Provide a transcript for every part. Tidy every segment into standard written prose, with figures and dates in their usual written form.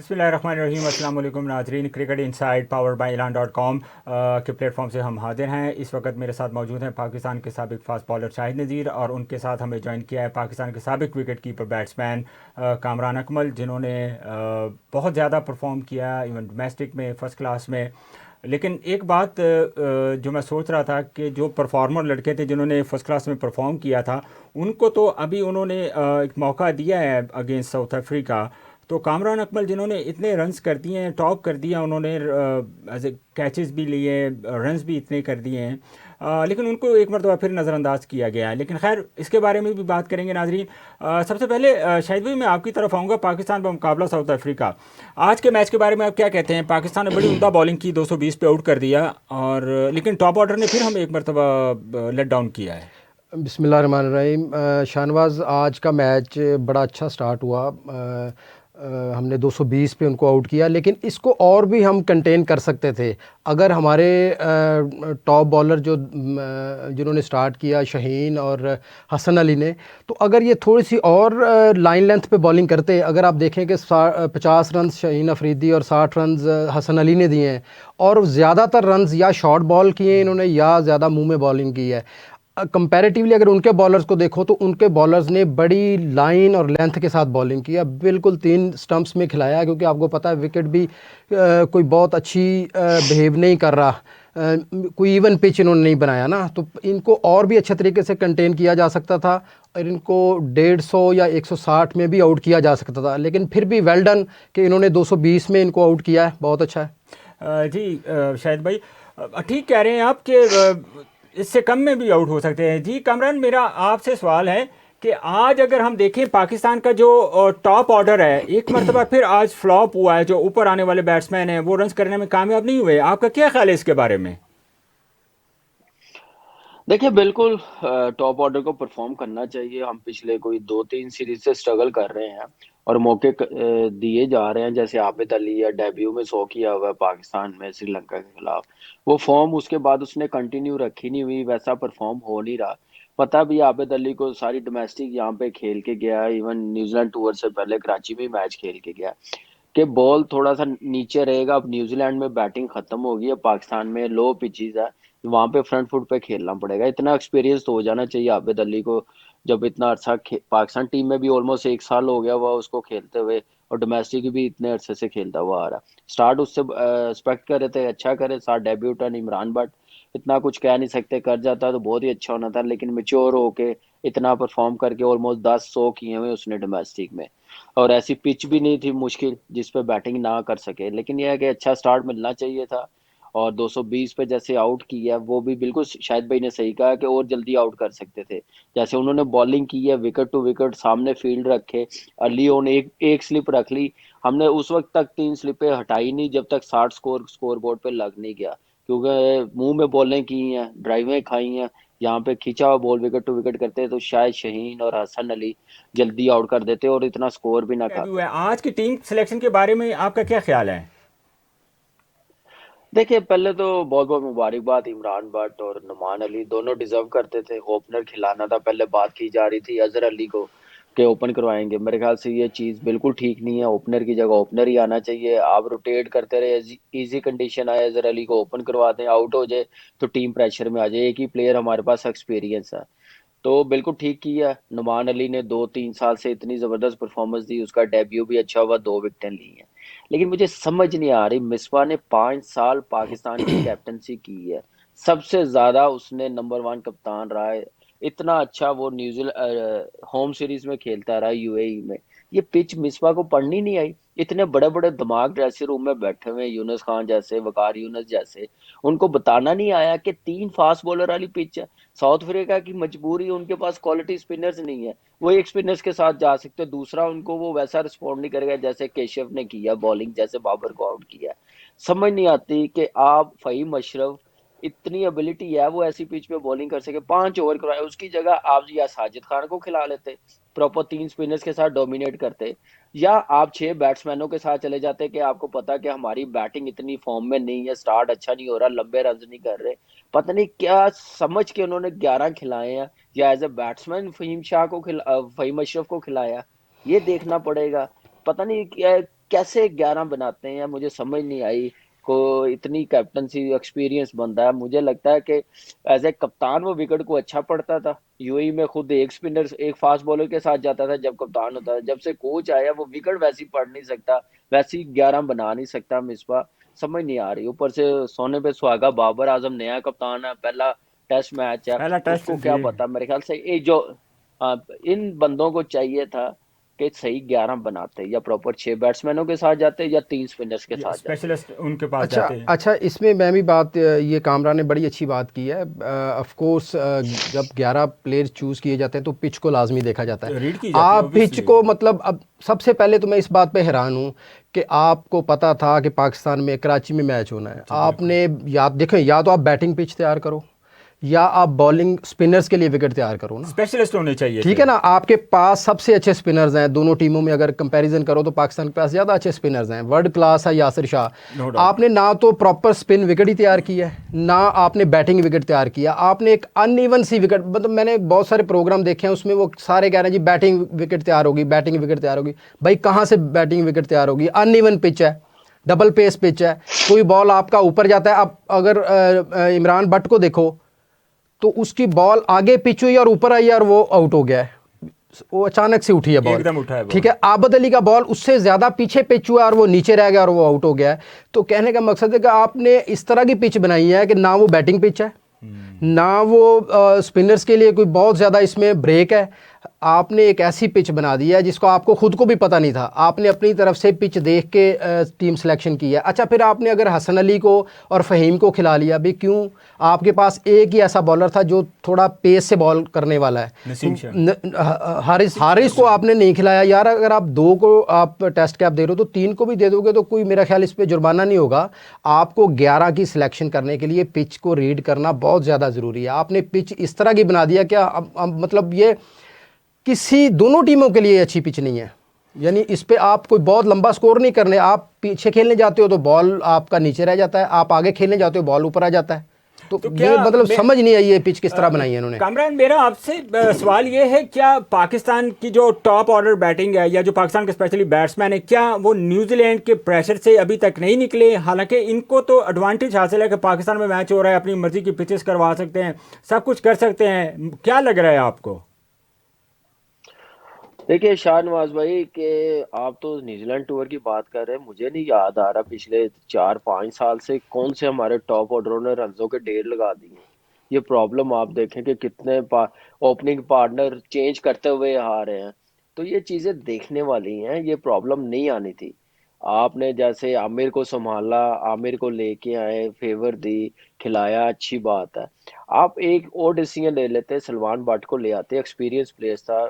बिस्मिल्लाहिर्रहमानिर्रहीम। अस्सलाम वालेकुम नाजरीन। Cricket inside powered by elan.com के प्लेटफॉर्म से हम हाजिर हैं। इस वक्त मेरे साथ मौजूद हैं पाकिस्तान के साबिक फास्ट बॉलर शाहिद नज़ीर, और उनके साथ हमें ज्वाइन किया है पाकिस्तान के साबिक wicket keeper batsman Kamran Akmal, जिन्होंने बहुत ज़्यादा परफॉर्म किया इवन डोमेस्टिक में, फ़र्स्ट क्लास में। लेकिन एक बात जो मैं सोच रहा था कि जो परफॉर्मर लड़के थे जिन्होंने फ़र्स्ट क्लास में परफॉर्म किया था, उनको तो अभी उन्होंने एक मौका दिया है अगेंस्ट साउथ अफ्रीका। तो कामरान अकमल जिन्होंने इतने रन्स कर दिए हैं, टॉप कर दिया उन्होंने, एज कैचेस भी लिए, रन्स भी इतने कर दिए हैं, लेकिन उनको एक मरतबा फिर नज़रअंदाज किया गया है। लेकिन खैर, इसके बारे में भी बात करेंगे नाजरीन। सबसे पहले शाहिद भाई, मैं आपकी तरफ आऊँगा। पाकिस्तान का मुकाबला साउथ अफ्रीका, आज के मैच के बारे में आप क्या कहते हैं? पाकिस्तान ने बड़ी उम्दा बॉलिंग की, 220 पे आउट कर दिया, और लेकिन टॉप ऑर्डर ने फिर हमें एक मरतबा लेट डाउन किया है। बिस्मिल्लाहिर्रहमानिर्रहीम। शाहनवाज, आज का मैच बड़ा अच्छा स्टार्ट हुआ। हमने 220 पे उनको आउट किया, लेकिन इसको और भी हम कंटेन कर सकते थे अगर हमारे टॉप बॉलर जिन्होंने स्टार्ट किया, शाहीन और हसन अली ने, तो अगर ये थोड़ी सी और लाइन लेंथ पे बॉलिंग करते। अगर आप देखें कि 50 रन शाहीन अफरीदी और 60 रन हसन अली ने दिए हैं, और ज़्यादातर रन या शॉर्ट बॉल किए इन्होंने या ज़्यादा मुंह में बॉलिंग की है। कंपैरेटिवली अगर उनके बॉलर्स को देखो तो उनके बॉलर्स ने बड़ी लाइन और लेंथ के साथ बॉलिंग किया, बिल्कुल 3 स्टंप्स में खिलाया, क्योंकि आपको पता है विकेट भी कोई बहुत अच्छी बिहेव नहीं कर रहा। कोई इवन पिच इन्होंने नहीं बनाया ना, तो इनको और भी अच्छे तरीके से कंटेन किया जा सकता था, और इनको 150 या 160 में भी आउट किया जा सकता था। लेकिन फिर भी वेल डन कि इन्होंने 220 में इनको आउट किया है, बहुत अच्छा है। जी शाहिद भाई, ठीक कह रहे हैं आप कि इससे कम में भी आउट हो सकते हैं। जी कामरान, मेरा आपसे सवाल है कि आज अगर हम देखें पाकिस्तान का जो टॉप ऑर्डर है, एक मरतबा फिर आज फ्लॉप हुआ है। जो ऊपर आने वाले बैट्समैन हैं वो रन्स करने में कामयाब नहीं हुए। आपका क्या ख्याल है इसके बारे में? देखिए, बिल्कुल टॉप ऑर्डर को परफॉर्म करना चाहिए। हम पिछले कोई 2-3 सीरीज से स्ट्रगल कर रहे हैं और मौके दिए जा रहे हैं। जैसे आबिद अली या डेब्यू में 100 किया हुआ है पाकिस्तान में श्रीलंका के खिलाफ, वो फॉर्म उसके बाद उसने कंटिन्यू रखी नहीं हुई, वैसा परफॉर्म हो नहीं रहा। पता भी आबिद अली को, सारी डोमेस्टिक यहाँ पे खेल के गया, इवन न्यूजीलैंड टूर से पहले कराची में मैच खेल के गया, कि बॉल थोड़ा सा नीचे रहेगा। अब न्यूजीलैंड में बैटिंग खत्म हो गई है, पाकिस्तान में लो पिचेस है, वहां पे फ्रंट फुट पे खेलना पड़ेगा। इतना एक्सपीरियंस तो हो जाना चाहिए आबिद अली को, जब इतना अरसा पाकिस्तान टीम में भी ऑलमोस्ट 1 साल हो गया हुआ उसको खेलते हुए, और डोमेस्टिक भी इतने अरसे से खेलता हुआ आ रहा। स्टार्ट उससे एक्सपेक्ट कर रहे थे अच्छा करे, साथ डेब्यूटन इमरान, बट इतना कुछ कह नहीं सकते। कर जाता तो बहुत ही अच्छा होना था, लेकिन मेच्योर होके इतना परफॉर्म करके ऑलमोस्ट 10-100 किए हुए उसने डोमेस्टिक में, और ऐसी पिच भी नहीं थी मुश्किल जिस पे बैटिंग ना कर सके। लेकिन यह है कि अच्छा स्टार्ट मिलना चाहिए था, और 220 पे जैसे आउट किया वो भी बिल्कुल शायद भाई ने सही कहा कि और जल्दी आउट कर सकते थे। जैसे उन्होंने बॉलिंग की है, विकेट टू विकेट सामने फील्ड रखे, अर्ली ऑन एक एक स्लिप रख ली। हमने उस वक्त तक 3 स्लिपें हटाई नहीं जब तक 60 स्कोर बोर्ड पे लग नहीं गया, क्योंकि मुंह में बॉलें की हैं, ड्राइवें खाई हैं। यहाँ पे खींचा हुआ बॉल विकेट टू विकेट करते तो शायद शाहीन और हसन अली जल्दी आउट कर देते और इतना स्कोर भी ना डेब्यू खाते। है आज की टीम सिलेक्शन के बारे में आपका क्या ख्याल है? देखिए, पहले तो बहुत बहुत मुबारकबाद। इमरान भट्ट और नुमान अली दोनों डिजर्व करते थे, ओपनर खिलाना था। पहले बात की जा रही थी अजहर अली को के ओपन करवाएंगे, मेरे ख्याल से ये चीज़ बिल्कुल ठीक नहीं है। ओपनर की जगह ओपनर ही आना चाहिए। आप रोटेट करते रहे, इजी कंडीशन आए, अजहर अली को ओपन करवा दें, आउट हो जाए तो टीम प्रेशर में आ जाए। एक ही प्लेयर हमारे पास एक्सपीरियंस है, तो बिल्कुल ठीक किया। नुमान अली ने 2-3 साल से इतनी जबरदस्त परफॉर्मेंस दी, उसका डेब्यू भी अच्छा हुआ, 2 विकेटें ली हैं। लेकिन मुझे समझ नहीं आ रही, मिसबा ने 5 साल पाकिस्तान की कैप्टनसी की है, सबसे ज्यादा उसने नंबर 1 कप्तान रहा है, इतना अच्छा वो न्यूजीलैंड होम सीरीज में खेलता रहा यूएई में। ये पिच मिसबा को पढ़नी नहीं आई। इतने बड़े बड़े दिमाग ड्रेसिंग रूम में बैठे हुए हैं, यूनुस खान जैसे, वकार यूनुस जैसे, उनको बताना नहीं आया कि 3 फास्ट बॉलर वाली पिच है। साउथ अफ्रीका की मजबूरी, उनके पास क्वालिटी स्पिनर्स नहीं है, वो एक स्पिनर्स के साथ जा सकते। दूसरा, उनको वो वैसा रिस्पॉन्ड नहीं करेगा जैसे केशव ने किया बॉलिंग, जैसे बाबर को आउट किया। समझ नहीं आती कि आप फ़हीम अशरफ, इतनी एबिलिटी है वो ऐसी पिच पे बॉलिंग कर सके, 5 ओवर करवाए, उसकी जगह आप या साजिद खान को खिला लेते, प्रॉपर 3 स्पिनर्स के साथ डोमिनेट करते, या आप 6 बैट्समैनों के साथ चले जाते कि आपको पता कि हमारी बैटिंग इतनी फॉर्म में नहीं है, स्टार्ट अच्छा नहीं हो रहा, लंबे रन नहीं कर रहे। पता नहीं क्या समझ के उन्होंने 11 खिलाए हैं, या as a batsman Faheem Ashraf को खिलाया, ये देखना पड़ेगा। पता नहीं क्या कैसे 11 बनाते हैं, मुझे समझ नहीं आई। को इतनी कैप्टनसी एक्सपीरियंस बंदा है, मुझे लगता है कि एज ए कप्तान वो विकेट को अच्छा पढ़ता था। यूएई में खुद एक स्पिनर एक फास्ट बॉलर के साथ जाता था जब कप्तान होता था। जब से कोच आया वो विकेट वैसी पढ़ नहीं सकता, वैसी 11 बना नहीं सकता मिसबा। समझ नहीं आ रही। ऊपर से सोने पे सुहागा, बाबर आजम नया कप्तान है, पहला टेस्ट मैच है, पहला टेस्ट उसको क्या जी। पता। मेरे ख्याल से ये जो इन बंदों को चाहिए था कि सही 11 बनाते, या प्रॉपर 6 बैट्समैनों के साथ जाते या 3 स्पिनर्स के साथ जाते। स्पेशलिस्ट उनके पास अच्छा जाते हैं। अच्छा, इसमें मैं भी बात, ये कामरान ने बड़ी अच्छी बात की है। ऑफ कोर्स जब 11 प्लेयर चूज़ किए जाते हैं तो पिच को लाजमी देखा जाता है। रीड की जाती है आप पिच ऑब्वियसली। को मतलब, अब सबसे पहले तो मैं इस बात पे हैरान हूँ कि आपको पता था कि पाकिस्तान में कराची में मैच होना है, आपने याद देखें, या तो आप बैटिंग पिच तैयार करो या आप बॉलिंग स्पिनर्स के लिए विकेट तैयार करो ना। स्पेशलिस्ट होने चाहिए ठीक थे। है ना, आपके पास सबसे अच्छे स्पिनर्स हैं दोनों टीमों में। अगर कंपैरिजन करो तो पाकिस्तान के पास ज़्यादा अच्छे स्पिनर्स हैं, वर्ल्ड क्लास है यासिर शाह। No doubt. आपने ना तो प्रॉपर स्पिन विकेट ही तैयार किया है, ना आपने बैटिंग विकेट तैयार किया, आपने एक अनइवन सी विकेट। मतलब मैंने बहुत सारे प्रोग्राम देखे हैं, उसमें वो सारे कह रहे हैं जी बैटिंग विकेट तैयार होगी, बैटिंग विकेट तैयार होगी। भाई कहाँ से बैटिंग विकेट तैयार होगी? अनइवन पिच है, डबल पेस पिच है, कोई बॉल आपका ऊपर जाता है। अब अगर इमरान भट्ट को देखो तो उसकी बॉल आगे पिच हुई और ऊपर आई और वो आउट हो गया है, वो अचानक से उठी है बॉल, एकदम उठा है बॉल। ठीक है। आबद अली का बॉल उससे ज़्यादा पीछे पिच हुआ और वो नीचे रह गया और वो आउट हो गया है। तो कहने का मकसद है कि आपने इस तरह की पिच बनाई है कि ना वो बैटिंग पिच है, ना वो स्पिनर्स के लिए कोई बहुत ज़्यादा इसमें ब्रेक है। आपने एक ऐसी पिच बना दी है जिसको आपको खुद को भी पता नहीं था। आपने अपनी तरफ से पिच देख के टीम सिलेक्शन की है। अच्छा, फिर आपने अगर हसन अली को और फ़हीम को खिला लिया भी, क्यों? आपके पास एक ही ऐसा बॉलर था जो थोड़ा पेस से बॉल करने वाला है, नसीम शाह। हारिस को आपने नहीं खिलाया। यार अगर आप 2 को आप टेस्ट कैप दे रहे हो तो 3 को भी दे दोगे तो कोई मेरा ख्याल इस पे जुर्माना नहीं होगा। आपको 11 की सिलेक्शन करने के लिए पिच को रीड करना बहुत ज़्यादा ज़रूरी है। आपने पिच इस तरह की बना दिया क्या, अब मतलब ये किसी दोनों टीमों के लिए अच्छी पिच नहीं है। यानी इस पे आप कोई बहुत लंबा स्कोर नहीं करने, आप पीछे खेलने जाते हो तो बॉल आपका नीचे रह जाता है, आप आगे खेलने जाते हो बॉल ऊपर आ जाता है। तो क्या ये मतलब समझ नहीं आई ये पिच किस तरह बनाई है इन्होंने। कामरान, मेरा आपसे सवाल ये है, क्या पाकिस्तान की जो टॉप ऑर्डर बैटिंग है या जो पाकिस्तान के स्पेशली बैट्समैन है, क्या वो न्यूजीलैंड के प्रेशर से अभी तक नहीं निकले? हालांकि इनको तो एडवांटेज हासिल है कि पाकिस्तान में मैच हो रहा है, अपनी मर्जी की पिचेस करवा सकते हैं, सब कुछ कर सकते हैं। क्या लग रहा है आपको? देखिए शाहनवाज भाई, कि आप तो न्यूजीलैंड टूर की बात कर रहे हैं, मुझे नहीं याद आ रहा पिछले 4-5 साल से कौन से हमारे टॉप ऑर्डरों ने रनों के ढेर लगा दिए। ये प्रॉब्लम आप देखें कि कितने ओपनिंग पार्टनर चेंज करते हुए आ रहे हैं। तो ये चीजें देखने वाली हैं, ये प्रॉब्लम नहीं आनी थी। आपने जैसे आमिर को संभाला, आमिर को लेके आए, फेवर दी, खिलाया, अच्छी बात है। आप एक और डिसीजन ले लेते, सलमान भट्ट को ले आते, एक्सपीरियंस प्लेयर था,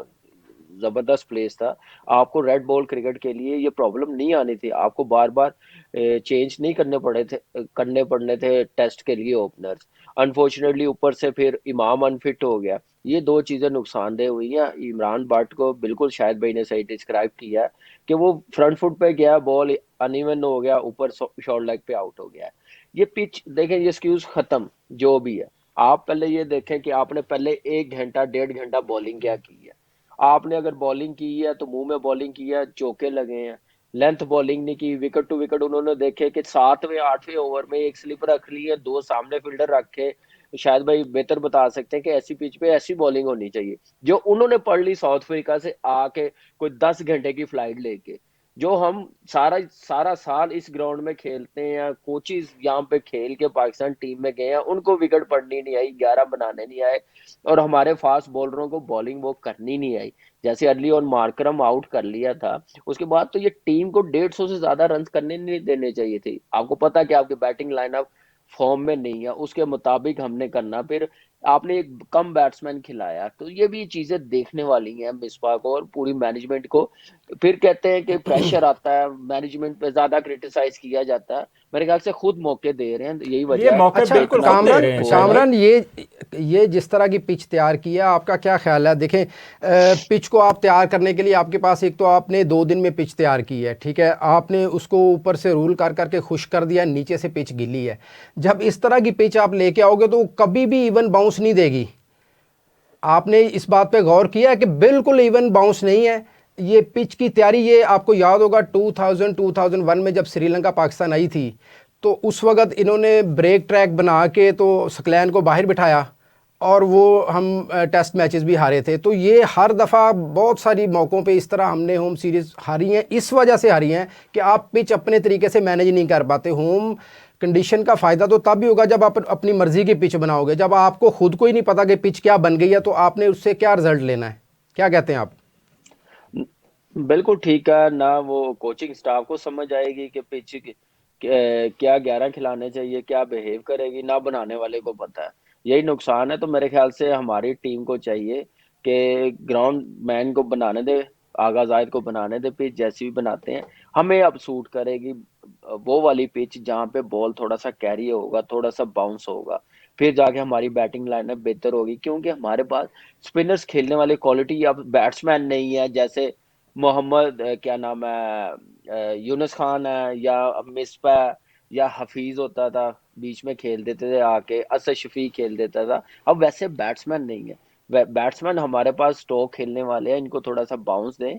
जबरदस्त प्लेस था। आपको रेड बॉल क्रिकेट के लिए ये प्रॉब्लम नहीं आनी थी। आपको बार बार चेंज नहीं करने पड़ने थे टेस्ट के लिए ओपनर्स। अनफॉर्चुनेटली ऊपर से फिर इमाम अनफिट हो गया। ये दो चीजें नुकसानदेह हुई हैं। इमरान भट्ट को बिल्कुल शायद भाई ने सही डिस्क्राइब किया है कि वो फ्रंट फुट पे गया, बॉल अनइवन हो गया, ऊपर शॉर्ट लेग पे आउट हो गया है। ये पिच देखें, ये स्क्यूज खत्म जो भी है। आप पहले ये देखें कि आपने पहले 1 घंटा 1.5 घंटा बॉलिंग क्या की है। आपने अगर बॉलिंग की है तो मुंह में बॉलिंग की है, चौके लगे हैं, लेंथ बॉलिंग नहीं की। विकेट टू विकेट उन्होंने देखे कि 7वें 8वें ओवर में एक स्लिप रख ली है, 2 सामने फील्डर रखे। शायद भाई बेहतर बता सकते हैं कि ऐसी पिच पे ऐसी बॉलिंग होनी चाहिए जो उन्होंने पढ़ ली साउथ अफ्रीका से आके, कोई 10 घंटे की फ्लाइट लेके। जो हम सारा सारा साल इस ग्राउंड में खेलते हैं, कोचिज यहाँ पे खेल के पाकिस्तान टीम में गए हैं, उनको विकेट पढ़नी नहीं आई, 11 बनाने नहीं आए, और हमारे फास्ट बॉलरों को बॉलिंग वो करनी नहीं आई। जैसे अर्ली ऑन मार्करम आउट कर लिया था, उसके बाद तो ये टीम को 150 से ज्यादा रन करने नहीं देने चाहिए थे। आपको पता है कि आपकी बैटिंग लाइनअप फॉर्म में नहीं है, उसके मुताबिक हमने करना। फिर आपने एक कम बैट्समैन खिलाया, तो ये भी चीजें देखने वाली हैं मिसबा को और पूरी मैनेजमेंट को। फिर कहते हैं कि प्रेशर आता है, मैनेजमेंट पे ज्यादा क्रिटिसाइज किया जाता है। मेरे ख्याल से खुद मौके दे रहे हैं, यही ये वजह है मौके अच्छा कि बिल्कुल इतना खुद दे कामरान, रहे हैं स्कोर है। शाहनवाज। कामरान ये जिस तरह की पिच तैयार की है, आपका क्या ख्याल है? देखें, पिच को आप तैयार करने के लिए आपके पास, एक तो आपने 2 दिन में पिच तैयार की है, ठीक है, आपने उसको ऊपर से रूल कर करके खुश कर दिया, नीचे से पिच गीली है। जब इस तरह की पिच आप लेके आओगे तो कभी भी इवन बाउंस नहीं देगी। आपने इस बात पे गौर किया है कि बिल्कुल इवन बाउंस नहीं है? ये पिच की तैयारी, ये आपको याद होगा 2001 में जब श्रीलंका पाकिस्तान आई थी, तो उस वक़्त इन्होंने ब्रेक ट्रैक बना के तो स्कलैन को बाहर बिठाया और वो हम टेस्ट मैचेस भी हारे थे। तो ये हर दफ़ा बहुत सारी मौक़ों पे इस तरह हमने होम सीरीज़ हारी हैं, इस वजह से हारी हैं कि आप पिच अपने तरीके से मैनेज नहीं कर पाते। होम कंडीशन का फ़ायदा तो तब भी होगा जब आप अपनी मर्ज़ी की पिच बनाओगे। जब आपको खुद को ही नहीं पता कि पिच क्या बन गई है, तो आपने उससे क्या रिज़ल्ट लेना है? क्या कहते हैं आप? बिल्कुल ठीक है ना, वो कोचिंग स्टाफ को समझ आएगी कि क्या 11 खिलाने चाहिए, क्या बिहेव करेगी, ना बनाने वाले को पता है। यही नुकसान है। तो मेरे ख्याल से हमारी टीम को चाहिए कि ग्राउंड मैन को बनाने दे, आगा जायद को बनाने दे, पिच जैसी भी बनाते हैं हमें अब सूट करेगी वो वाली पिच जहाँ पे बॉल थोड़ा सा कैरी होगा, थोड़ा सा बाउंस होगा, फिर जाके हमारी बैटिंग लाइनअप बेहतर होगी। क्योंकि हमारे पास स्पिनर्स खेलने वाली क्वालिटी, अब बैट्समैन नहीं है। जैसे मोहम्मद क्या नाम है, यूनुस खान है, या मिसबा या हफीज होता था, बीच में खेल देते थे आके, असद शफी खेल देता था। अब वैसे बैट्समैन नहीं है। बैट्समैन हमारे पास स्टॉक खेलने वाले हैं, इनको थोड़ा सा बाउंस दें।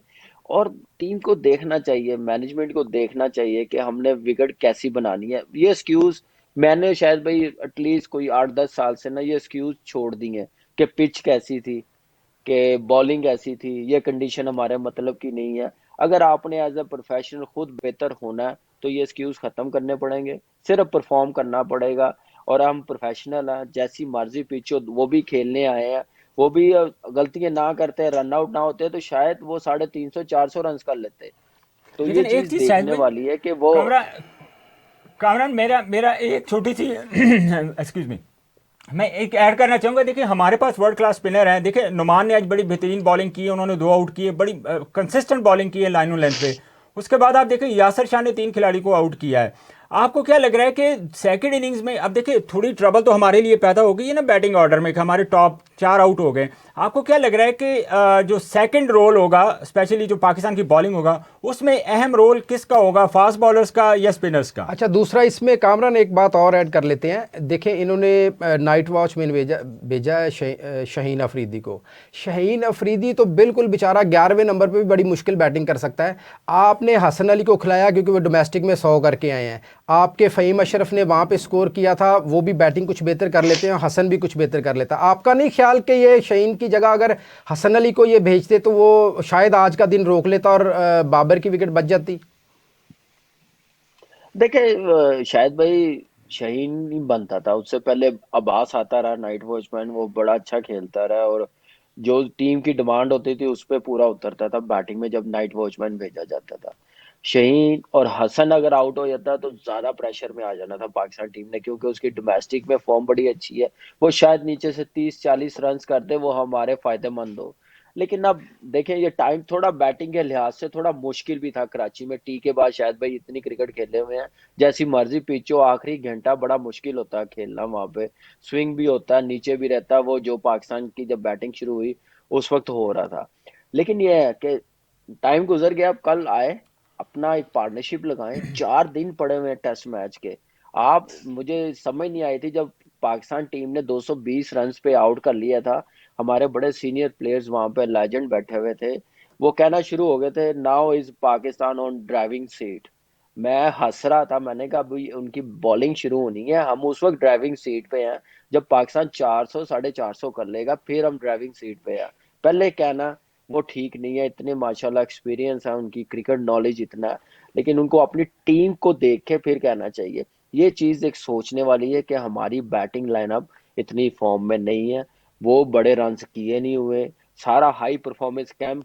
और टीम को देखना चाहिए, मैनेजमेंट को देखना चाहिए कि हमने विकेट कैसी बनानी है। ये एक्सक्यूज मैंने शायद भाई एटलीस्ट कोई 8-10 साल से ना ये एक्सक्यूज छोड़ दी है कि पिच कैसी थी, कि बॉलिंग ऐसी थी, ये कंडीशन हमारे मतलब की नहीं है। अगर आपने एज अ प्रोफेशनल खुद बेहतर होना है तो ये एक्सक्यूज खत्म करने पड़ेंगे, सिर्फ परफॉर्म करना पड़ेगा। और हम प्रोफेशनल हैं, जैसी मर्जी पिच हो वो भी खेलने आए हैं। वो भी गलतियां ना करते, रन आउट ना होते तो शायद वो 350-400 रन कर लेते। तो ये लेकिन एक चीज चीज़ शायद देखने भाई, वाली है कि वो कामरान कामरान मेरा मेरा एक छोटी सी एक्सक्यूज मी, मैं एक ऐड करना चाहूंगा। देखिए हमारे पास वर्ल्ड क्लास स्पिनर हैं। देखिए नुमान ने आज बड़ी बेहतरीन बॉलिंग की है, उन्होंने 2 आउट किए, बड़ी कंसिस्टेंट बॉलिंग की है लाइन लेंथ पे। उसके बाद आप देखिए यासर शाह ने 3 खिलाड़ी को आउट किया है। आपको क्या लग रहा है कि सेकंड इनिंग्स में अब देखिए थोड़ी ट्रबल तो हमारे लिए पैदा हो गई है ना बैटिंग ऑर्डर में, कि हमारे टॉप 4 आउट हो गए। आपको क्या लग रहा है कि जो सेकंड रोल होगा, स्पेशली जो पाकिस्तान की बॉलिंग होगा, उसमें अहम रोल किसका होगा, फास्ट बॉलर्स का या स्पिनर्स का? अच्छा, दूसरा इसमें कामरान एक बात और ऐड कर लेते हैं। देखें, इन्होंने नाइट वॉचमैन भेजा भेजा है शाहीन अफरीदी को। शाहीन अफरीदी तो बिल्कुल बेचारा 11वें नंबर पे भी बड़ी मुश्किल बैटिंग कर सकता है। आपने हसन अली को खिलाया क्योंकि वो डोमेस्टिक में 100 करके आए हैं। आपके फ़हीम अशरफ ने वहाँ पे स्कोर किया था, वो भी बैटिंग कुछ बेहतर कर लेते हैं, हसन भी कुछ बेहतर कर लेता। आपका नहीं ख्याल कि ये शाहीन की जगह अगर हसन अली को ये भेजते तो वो शायद आज का दिन रोक लेता और बाबर की विकेट बच जाती? देखे शायद भाई शहीन नहीं बनता था, उससे पहले अब्बास आता रहा नाइट वॉचमैन, वो बड़ा अच्छा खेलता रहा। और जो टीम की डिमांड होती थी उस पे पूरा उतरता था बैटिंग में जब नाइट वॉचमैन भेजा जाता था। शहीन और हसन अगर आउट हो जाता तो ज्यादा प्रेशर में आ जाना था पाकिस्तान टीम ने, क्योंकि उसकी डोमेस्टिक में फॉर्म बड़ी अच्छी है। वो शायद नीचे से 30-40 रन करते, वो हमारे फायदेमंद हो। लेकिन अब देखें, ये टाइम थोड़ा बैटिंग के लिहाज से थोड़ा मुश्किल भी था। कराची में टी के बाद शायद भाई इतनी क्रिकेट खेले हुए हैं, जैसी मर्जी पिचो, आखिरी घंटा बड़ा मुश्किल होता है खेलना वहां पे। स्विंग भी होता है, नीचे भी रहता है, वो जो पाकिस्तान की जब बैटिंग शुरू हुई उस वक्त हो रहा था। लेकिन ये है कि टाइम गुजर गया, अब कल आए, अपना एक पार्टनरशिप लगाएं। 4 दिन पड़े हुए हैं टेस्ट मैच के। आप मुझे समझ नहीं आई थी जब पाकिस्तान टीम ने 220 रन पे आउट कर लिया था। हमारे बड़े सीनियर प्लेयर्स वहां पे लेजेंड बैठे हुए थे, वो कहना शुरू हो गए थे, now is Pakistan on driving seat. मैं हंस रहा था, मैंने कहा अभी उनकी बॉलिंग शुरू होनी है, हम उस वक्त ड्राइविंग सीट पे हैं। जब पाकिस्तान 400 450 कर लेगा फिर हम ड्राइविंग सीट पे हैं। पहले कहना वो ठीक नहीं है। इतने माशाल्लाह एक्सपीरियंस है, उनकी क्रिकेट नॉलेज इतना है, लेकिन उनको अपनी टीम को देख के फिर कहना चाहिए। ये चीज एक सोचने वाली है कि हमारी बैटिंग लाइनअप इतनी फॉर्म में नहीं है, वो बड़े रन किए नहीं हुए। सारा हाई परफॉर्मेंस कैंप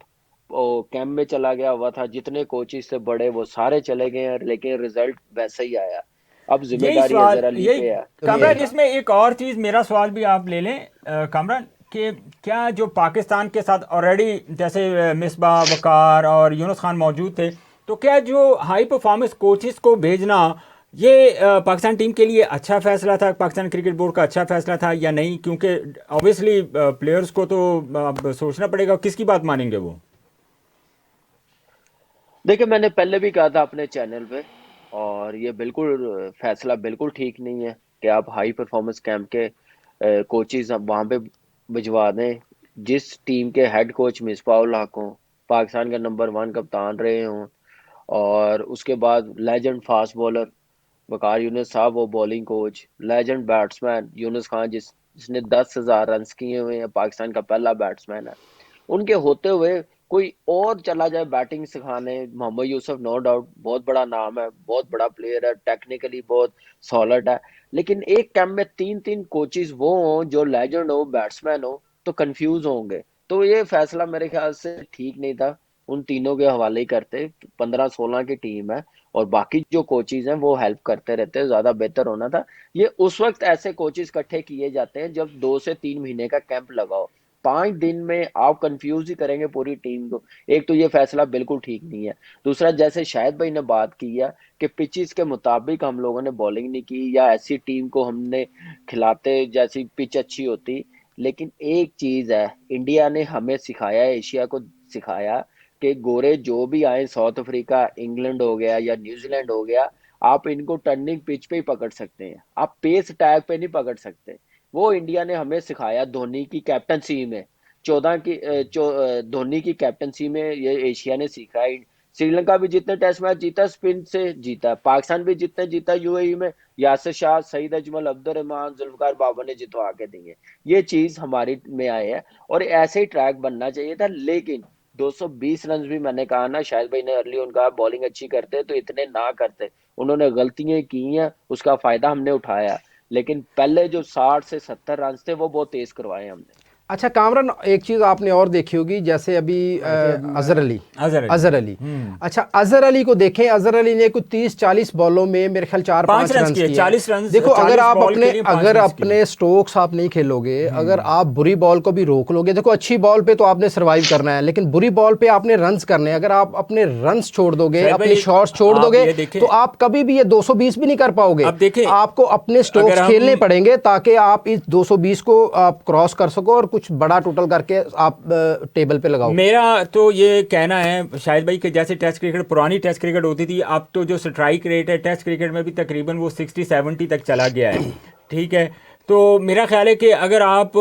कैंप में चला गया हुआ था, जितने कोचिज से बड़े वो सारे चले गए हैं, लेकिन रिजल्ट वैसा ही आया। अब यही जिम्मेदारी सवाल, अजहर अली यही पे है कामरान, कि इसमें एक और चीज़, मेरा सवाल भी आप ले लें कामरान, कि क्या जो पाकिस्तान के साथ ऑलरेडी जैसे मिसबा, वकार और यूनुस खान मौजूद थे, तो क्या जो हाई परफॉर्मेंस कोचिस को भेजना ये पाकिस्तान टीम के लिए अच्छा फैसला था, पाकिस्तान क्रिकेट बोर्ड का अच्छा फैसला था या नहीं? क्योंकि ऑब्वियसली प्लेयर्स को तो अब सोचना पड़ेगा किसकी बात मानेंगे वो। देखिए, मैंने पहले भी कहा था अपने चैनल पे, और ये बिल्कुल फैसला बिल्कुल ठीक नहीं है कि आप हाई परफॉर्मेंस कैंप के कोचिज वहां पे भिजवा दें। जिस टीम के हेड कोच मिसबाह उल हक हों, पाकिस्तान का नंबर 1 कप्तान रहे हों, और उसके बाद लेजेंड फास्ट बॉलर वकार यूनुस साहब, वो bowling coach, legend batsman Yunus Khan, जिसने 10,000 रन किए हुए हैं, पाकिस्तान का पहला बैट्समैन है। उनके होते हुए कोई और चला जाए बैटिंग सिखाने, मोहम्मद यूसुफ नो डाउट बहुत बड़ा नाम है, बहुत बड़ा प्लेयर है, टेक्निकली बहुत सॉलिड है, लेकिन एक कैंप में तीन तीन कोचिज वो हों जो लेजेंड हो, बैट्समैन हो, तो कंफ्यूज होंगे। तो ये फैसला मेरे ख्याल से ठीक नहीं था, उन तीनों के हवाले ही करते। 15-16 की टीम है, और बाकी जो कोचिज हैं वो हेल्प करते रहते हैं, ज्यादा बेहतर होना था। ये उस वक्त ऐसे कोचिज इकट्ठे किए जाते हैं जब 2 से 3 महीने का कैंप लगाओ। 5 दिन में आप कंफ्यूज ही करेंगे पूरी टीम को। एक तो ये फैसला बिल्कुल ठीक नहीं है। दूसरा, जैसे शाहिद भाई ने बात की है कि पिचेस के मुताबिक हम लोगों ने बॉलिंग नहीं की, या ऐसी टीम को हमने खिलाते जैसी पिच अच्छी होती। लेकिन एक चीज है, इंडिया ने हमें सिखाया, एशिया को सिखाया कि गोरे जो भी आए, साउथ अफ्रीका, इंग्लैंड हो गया या न्यूजीलैंड हो गया, आप इनको टर्निंग पिच पे ही पकड़ सकते हैं, आप पेस टैग पे नहीं पकड़ सकते। वो इंडिया ने हमें सिखाया धोनी की कैप्टनसी में। धोनी की कैप्टनसी में ये एशिया ने सीखा है। श्रीलंका भी जितने टेस्ट मैच जीता स्पिन से जीता, पाकिस्तान भी जितने जीता यूएई में यासिर शाह, सईद अजमल, अब्दुल रहमान, जुल्फकार बाबर ने जितवा के दी है। ये चीज हमारी में आए है, और ऐसे ही ट्रैक बनना चाहिए था। लेकिन 220 रन भी, मैंने कहा ना, शायद भाई ने अर्ली उनका बॉलिंग अच्छी करते तो इतने ना करते। उन्होंने गलतियां की हैं, उसका फायदा हमने उठाया। लेकिन पहले जो 60 से 70 रन थे वो बहुत तेज करवाए हमने। अच्छा कामरान, एक चीज़ आपने और देखी होगी, जैसे अभी अजहर अली, अजहर अली। अच्छा, अजहर अली को देखें, अजहर अली ने कुछ 30-40 बॉलों में मेरे ख्याल 4-5 रन किए। 40 रन। देखो, अगर आप अगर अपने स्ट्रोक्स आप नहीं खेलोगे, अगर आप बुरी बॉल को भी रोक लोगे, देखो अच्छी बॉल पे तो आपने सर्वाइव करना है, लेकिन बुरी बॉल पे आपने रन्स करने हैं। अगर आप अपने रन्स छोड़ दोगे, अपने शॉट्स छोड़ दोगे, तो आप कभी भी ये 220 भी नहीं कर पाओगे। अब देखें, आपको अपने स्ट्रोक्स खेलने पड़ेंगे ताकि आप इस 220 को आप क्रॉस कर सको और कुछ बड़ा टोटल करके आप टेबल पे लगाओ। मेरा तो ये कहना है शाहिद भाई कि जैसे टेस्ट क्रिकेट, पुरानी टेस्ट क्रिकेट होती थी, अब तो जो स्ट्राइक रेट है टेस्ट क्रिकेट में भी तकरीबन वो 60-70 तक चला गया है। ठीक है, तो मेरा ख्याल है कि अगर आप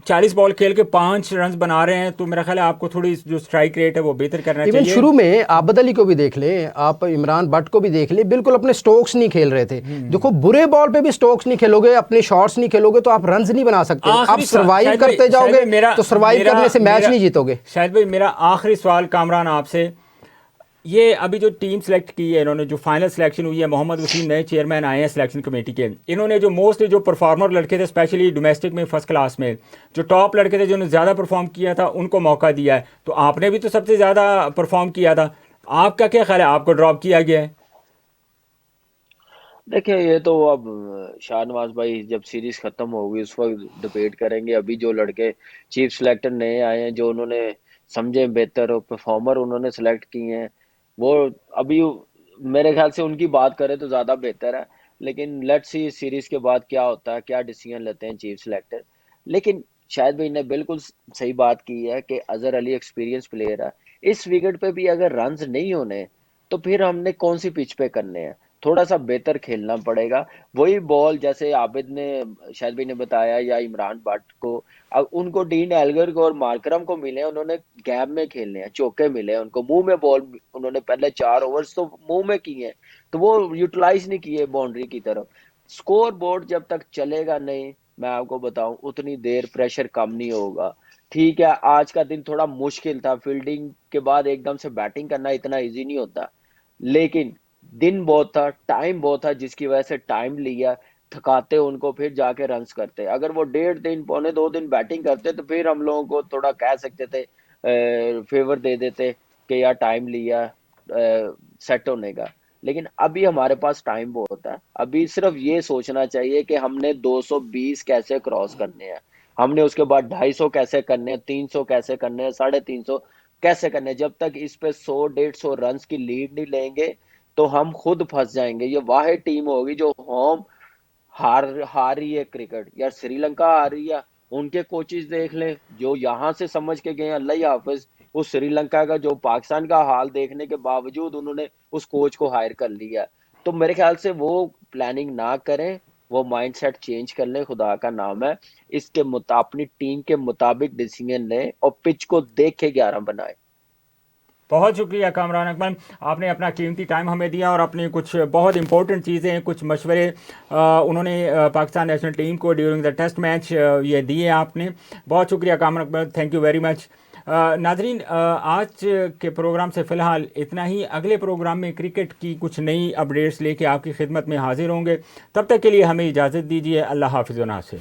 40 बॉल खेल के 5 रन बना रहे हैं, तो मेरा ख्याल है आपको थोड़ी जो स्ट्राइक रेट है वो बेहतर करना चाहिए। शुरू में आबद अली को भी देख लें, आप इमरान भट्ट को भी देख लें, बिल्कुल अपने स्ट्रोक्स नहीं खेल रहे थे। देखो, बुरे बॉल पे भी स्ट्रोक्स नहीं खेलोगे, अपने शॉट्स नहीं खेलोगे, तो आप रन नहीं बना सकते। आप सर्वाइव करते जाओगे तो सर्वाइव करने से मैच नहीं जीतोगे। शायद भाई, मेरा आखिरी सवाल कामरान आपसे, ये अभी जो टीम सेलेक्ट की है इन्होंने, जो फाइनल सिलेक्शन हुई है, मोहम्मद वसीम नए चेयरमैन आए हैं सिलेक्शन कमेटी के, इन्होंने जो मोस्ट जो परफॉर्मर लड़के थे, स्पेशली डोमेस्टिक में फर्स्ट क्लास में जो टॉप लड़के थे, जिन्होंने ज़्यादा परफॉर्म किया था, उनको मौका दिया है। तो आपने भी तो सबसे ज़्यादा परफॉर्म किया था, आपका क्या ख्याल है, आपको ड्रॉप किया गया है? देखिए, ये तो अब शाहनवाज भाई जब सीरीज खत्म होगी उस वक्त डिबेट करेंगे। अभी जो लड़के चीफ सेलेक्टर नए आए हैं, जो उन्होंने समझे बेहतर और परफॉर्मर उन्होंने सेलेक्ट किए हैं, वो अभी मेरे ख्याल से उनकी बात करें तो ज्यादा बेहतर है। लेकिन लेट्स सी सीरीज के बाद क्या होता है, क्या डिसीजन लेते हैं चीफ सेलेक्टर। लेकिन शायद भाई ने बिल्कुल सही बात की है कि अजहर अली एक्सपीरियंस प्लेयर है। इस विकेट पे भी अगर रन्स नहीं होने, तो फिर हमने कौन सी पिच पे करने हैं? थोड़ा सा बेहतर खेलना पड़ेगा। वही बॉल जैसे आबिद ने, शायद भी ने बताया, या इमरान भट्ट को, अब उनको डीन एल्गर को और मार्करम को मिले, उन्होंने गैप में खेलने हैं, चौके मिले हैं उनको, मुंह में बॉल, उन्होंने पहले 4 ओवर्स तो मुंह में किए हैं, तो वो यूटिलाइज नहीं किए बाउंड्री की तरफ। स्कोर बोर्ड जब तक चलेगा नहीं, मैं आपको बताऊं, उतनी देर प्रेशर कम नहीं होगा। ठीक है, आज का दिन थोड़ा मुश्किल था, फील्डिंग के बाद एकदम से बैटिंग करना इतना इजी नहीं होता। लेकिन दिन बहुत था, टाइम बहुत था, जिसकी वजह से टाइम लिया, थकाते उनको, फिर जाके रन्स करते। अगर वो 1.5 दिन, पौने 2 दिन बैटिंग करते तो फिर हम लोगों को थोड़ा कह सकते थे, फेवर दे देते कि यार टाइम लिया सेट होने का। लेकिन अभी हमारे पास टाइम बहुत है। अभी सिर्फ ये सोचना चाहिए कि हमने 220 कैसे क्रॉस करने हैं, हमने उसके बाद 250 कैसे करने हैं, 300 कैसे करने हैं, 350 कैसे करने हैं। जब तक इस पे 100-150 रन की लीड नहीं लेंगे, तो हम खुद फंस जाएंगे। ये वाहिद टीम होगी जो होम हार हार रही है क्रिकेट। यार श्रीलंका हार रही है, उनके कोचेस देख ले जो यहाँ से समझ के गए, अल्लाह ही हाफिज। उस श्रीलंका का जो पाकिस्तान का हाल देखने के बावजूद उन्होंने उस कोच को हायर कर लिया। तो मेरे ख्याल से वो प्लानिंग ना करें, वो माइंडसेट चेंज कर ले, खुदा का नाम है। इसके अपनी टीम के मुताबिक डिसीजन लें और पिच को देख के 11 बनाए। बहुत शुक्रिया कामरान अकमल, आपने अपना कीमती टाइम हमें दिया और अपनी कुछ बहुत इंपॉर्टेंट चीज़ें, कुछ मशवरे उन्होंने पाकिस्तान नेशनल टीम को ड्यूरिंग द टेस्ट मैच ये दिए आपने। बहुत शुक्रिया Kamran Akmal, thank you very much. नाजरीन, आज के प्रोग्राम से फ़िलहाल इतना ही। अगले प्रोग्राम में क्रिकेट की कुछ नई अपडेट्स लेके आपकी खिदमत में हाजिर होंगे। तब तक के लिए हमें इजाज़त दीजिए। अल्लाह हाफ़िज़ व नासिर।